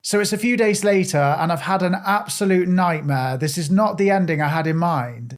So it's a few days later and I've had an absolute nightmare. This is not the ending I had in mind.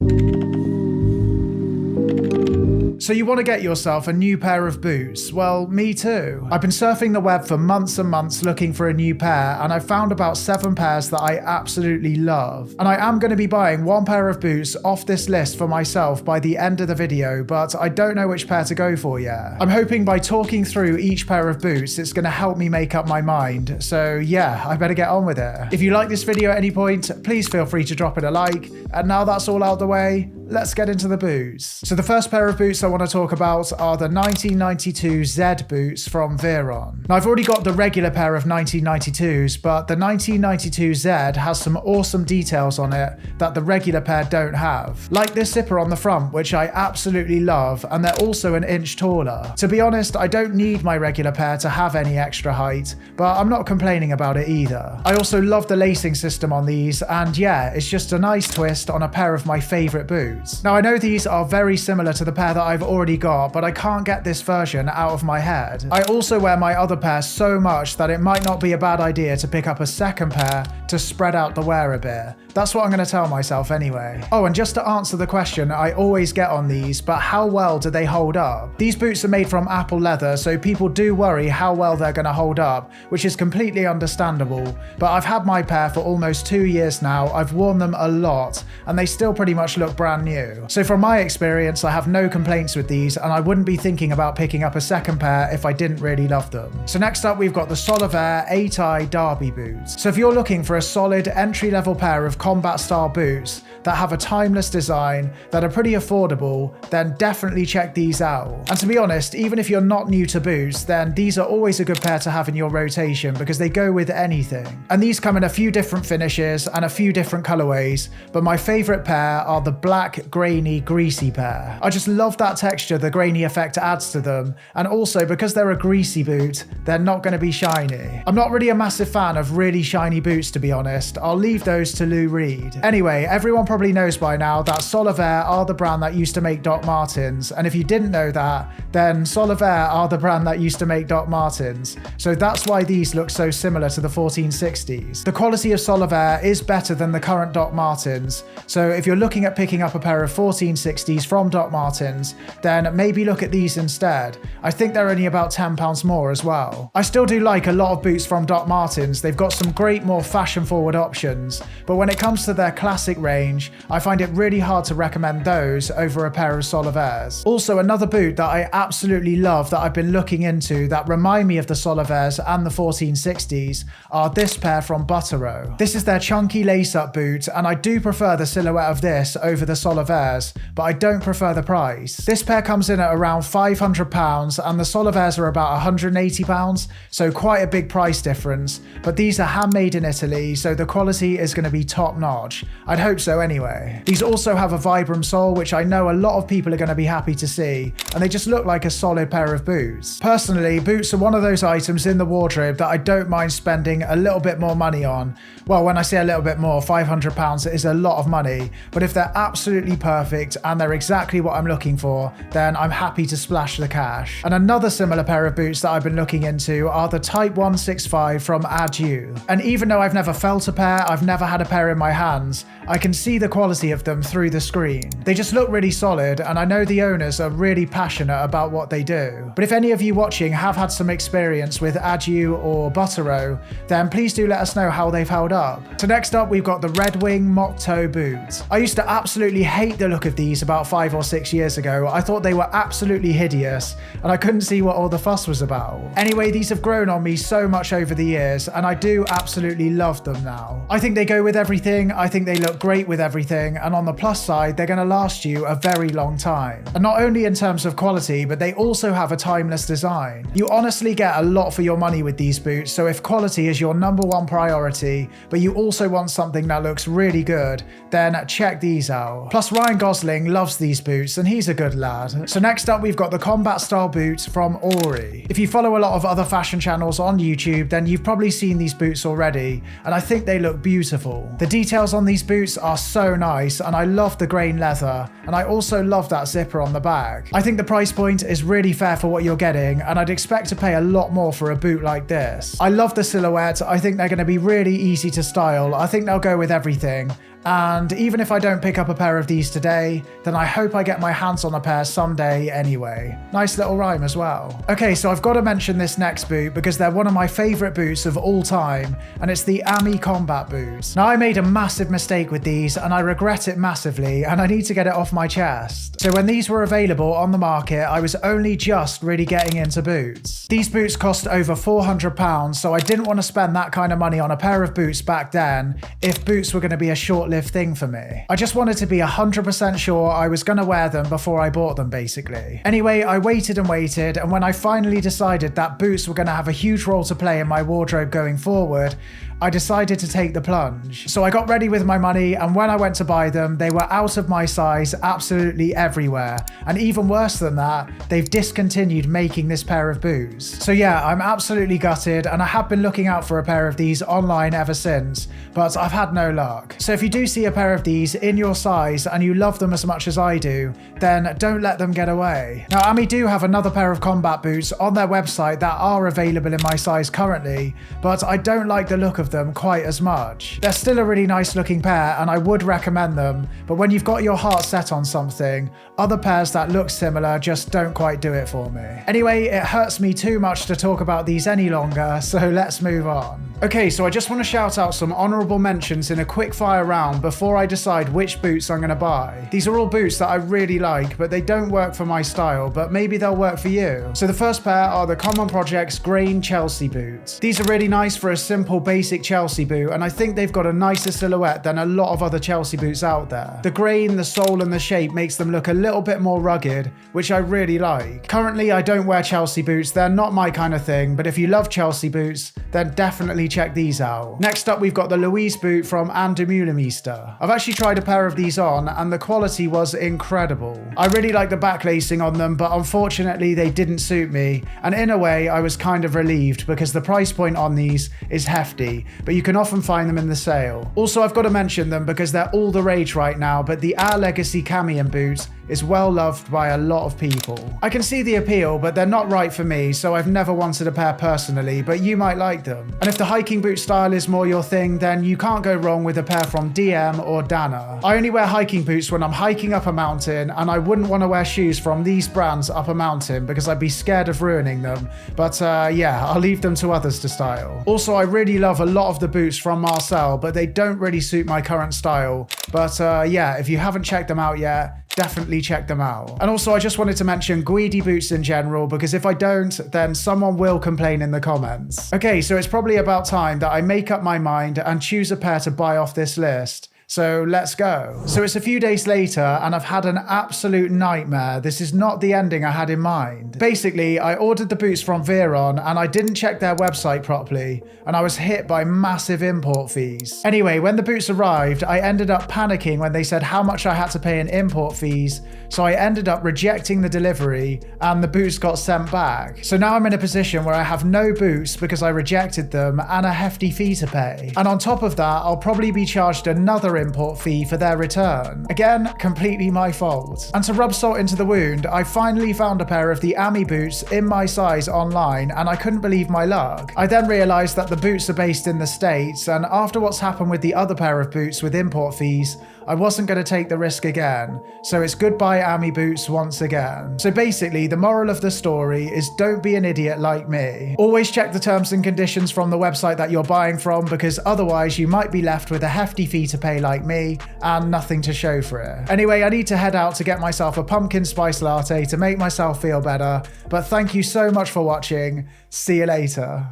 So you want to get yourself a new pair of boots? Well, me too. I've been surfing the web for months and months looking for a new pair, and I found about 7 pairs that I absolutely love. And I am going to be buying 1 pair of boots off this list for myself by the end of the video, but I don't know which pair to go for yet. I'm hoping by talking through each pair of boots, it's going to help me make up my mind. So yeah, I better get on with it. If you like this video at any point, please feel free to drop it a like. And now that's all out the way, let's get into the boots. So the first pair of boots I want to talk about are the 1992 Z boots from Veron. Now I've already got the regular pair of 1992s, but the 1992 Z has some awesome details on it that the regular pair don't have. Like this zipper on the front, which I absolutely love, and they're also an inch taller. To be honest, I don't need my regular pair to have any extra height, but I'm not complaining about it either. I also love the lacing system on these, and yeah, it's just a nice twist on a pair of my favorite boots. Now I know these are very similar to the pair that I've already got, but I can't get this version out of my head. I also wear my other pair so much that it might not be a bad idea to pick up a second pair to spread out the wear a bit. That's what I'm going to tell myself anyway. Oh, and just to answer the question I always get on these, but how well do they hold up? These boots are made from apple leather, so people do worry how well they're going to hold up, which is completely understandable. But I've had my pair for almost 2 years now, I've worn them a lot, and they still pretty much look brand new. So from my experience, I have no complaints with these, and I wouldn't be thinking about picking up a second pair if I didn't really love them. So next up, we've got the Soliva 8-eye Derby boots. So if you're looking for a solid entry-level pair of combat style boots that have a timeless design, that are pretty affordable, then definitely check these out. And to be honest, even if you're not new to boots, then these are always a good pair to have in your rotation because they go with anything. And these come in a few different finishes and a few different colorways, but my favorite pair are the black, grainy, greasy pair. I just love that texture the grainy effect adds to them, and also because they're a greasy boot, they're not going to be shiny. I'm not really a massive fan of really shiny boots, to be honest. I'll leave those to Lou Reed. Anyway, everyone probably knows by now that Soliva are the brand that used to make Doc Martens, and if you didn't know that, then Soliva are the brand that used to make Doc Martens, so that's why these look so similar to the 1460s. The quality of Soliva is better than the current Doc Martens, so if you're looking at picking up a pair of 1460s from Doc Martens, then maybe look at these instead. I think they're only about £10 more as well. I still do like a lot of boots from Doc Martens. They've got some great, more fashion-forward options, but when it comes to their classic range, I find it really hard to recommend those over a pair of Solivas. Also, another boot that I absolutely love that I've been looking into that remind me of the Solivas and the 1460s are this pair from Buttero. This is their chunky lace-up boot, and I do prefer the silhouette of this over the Solivas, but I don't prefer the price. This pair comes in at around £500 and the Solivas are about £180, so quite a big price difference, but these are handmade in Italy, so the quality is going to be top notch. I'd hope so anyway. These also have a Vibram sole, which I know a lot of people are going to be happy to see, and they just look like a solid pair of boots. Personally, boots are one of those items in the wardrobe that I don't mind spending a little bit more money on. Well, when I say a little bit more, £500 is a lot of money, but if they're absolutely perfect and they're exactly what I'm looking for, then I'm happy to splash the cash. And another similar pair of boots that I've been looking into are the Type 165 from Adieu. And even though I've never felt a pair, I've never had a pair in my hands, I can see the quality of them through the screen. They just look really solid, and I know the owners are really passionate about what they do. But if any of you watching have had some experience with Adieu or Buttero, then please do let us know how they've held up. So next up, we've got the Red Wing Mock Toe boots. I used to absolutely hate the look of these about 5 or 6 years ago. I thought they were absolutely hideous, and I couldn't see what all the fuss was about. Anyway, these have grown on me so much over the years, and I do absolutely love them now. I think they go with everything, I think they look great with everything, and on the plus side, they're going to last you a very long time. And not only in terms of quality, but they also have a timeless design. You honestly get a lot for your money with these boots, so if quality is your #1 priority, but you also want something that looks really good, then check these out. Plus, Ryan Gosling loves these boots, and he's a good lad. So next up, we've got the combat style boots from Ori. If you follow a lot of other fashion channels on YouTube, then you've probably seen these boots already, and I think they look beautiful. The details on these boots are so nice, and I love the grain leather, and I also love that zipper on the back. I think the price point is really fair for what you're getting, and I'd expect to pay a lot more for a boot like this. I love the silhouette. I think they're going to be really easy to style. I think they'll go with everything. And even if I don't pick up a pair of these today, then I hope I get my hands on a pair someday anyway. Nice little rhyme as well. Okay, so I've got to mention this next boot because they're one of my favourite boots of all time, and it's the Ami combat boots. Now, I made a massive mistake with these, and I regret it massively, and I need to get it off my chest. So when these were available on the market, I was only just really getting into boots. These boots cost over £400, so I didn't want to spend that kind of money on a pair of boots back then if boots were going to be a short thing for me. I just wanted to be 100% sure I was going to wear them before I bought them, basically. Anyway, I waited and waited, and when I finally decided that boots were going to have a huge role to play in my wardrobe going forward, I decided to take the plunge. So I got ready with my money, and when I went to buy them, they were out of my size absolutely everywhere. And even worse than that, they've discontinued making this pair of boots. So yeah, I'm absolutely gutted, and I have been looking out for a pair of these online ever since, but I've had no luck. So if you do see a pair of these in your size and you love them as much as I do, then don't let them get away. Now, Ami do have another pair of combat boots on their website that are available in my size currently, but I don't like the look of them quite as much. They're still a really nice looking pair, and I would recommend them, but when you've got your heart set on something, other pairs that look similar just don't quite do it for me. Anyway, it hurts me too much to talk about these any longer, so let's move on. Okay, so I just want to shout out some honourable mentions in a quick fire round before I decide which boots I'm going to buy. These are all boots that I really like, but they don't work for my style, but maybe they'll work for you. So the first pair are the Common Project's Grain Chelsea boots. These are really nice for a simple basic Chelsea boot, and I think they've got a nicer silhouette than a lot of other Chelsea boots out there. The grain, the sole and the shape makes them look a little bit more rugged, which I really like. Currently, I don't wear Chelsea boots. They're not my kind of thing, but if you love Chelsea boots, then definitely check these out. Next up, we've got the Louise boot from Andemühlemeister. I've actually tried a pair of these on, and the quality was incredible. I really like the back lacing on them, but unfortunately they didn't suit me, and in a way I was kind of relieved because the price point on these is hefty, but you can often find them in the sale. Also, I've got to mention them because they're all the rage right now, but the Our Legacy Camion boot is well loved by a lot of people. I can see the appeal, but they're not right for me, so I've never wanted a pair personally, but you might like them. And if the hiking boot style is more your thing, then you can't go wrong with a pair from DM or Dana. I only wear hiking boots when I'm hiking up a mountain, and I wouldn't want to wear shoes from these brands up a mountain because I'd be scared of ruining them, but yeah, I'll leave them to others to style. Also, I really love a lot of the boots from Marcel, but they don't really suit my current style. But yeah, if you haven't checked them out yet, definitely check them out. And also, I just wanted to mention Guidi boots in general, because if I don't, then someone will complain in the comments. Okay, so it's probably about time that I make up my mind and choose a pair to buy off this list. So let's go. So it's a few days later, and I've had an absolute nightmare. This is not the ending I had in mind. Basically, I ordered the boots from Veron, and I didn't check their website properly, and I was hit by massive import fees. Anyway, when the boots arrived, I ended up panicking when they said how much I had to pay in import fees, so I ended up rejecting the delivery, and the boots got sent back. So now I'm in a position where I have no boots because I rejected them, and a hefty fee to pay. And on top of that, I'll probably be charged another import fee for their return. Again, completely my fault. And to rub salt into the wound, I finally found a pair of the Ami boots in my size online, and I couldn't believe my luck. I then realised that the boots are based in the States, and after what's happened with the other pair of boots with import fees, I wasn't going to take the risk again. So it's goodbye Ami boots once again. So basically, the moral of the story is don't be an idiot like me. Always check the terms and conditions from the website that you're buying from, because otherwise you might be left with a hefty fee to pay like me and nothing to show for it. Anyway, I need to head out to get myself a pumpkin spice latte to make myself feel better. But thank you so much for watching. See you later.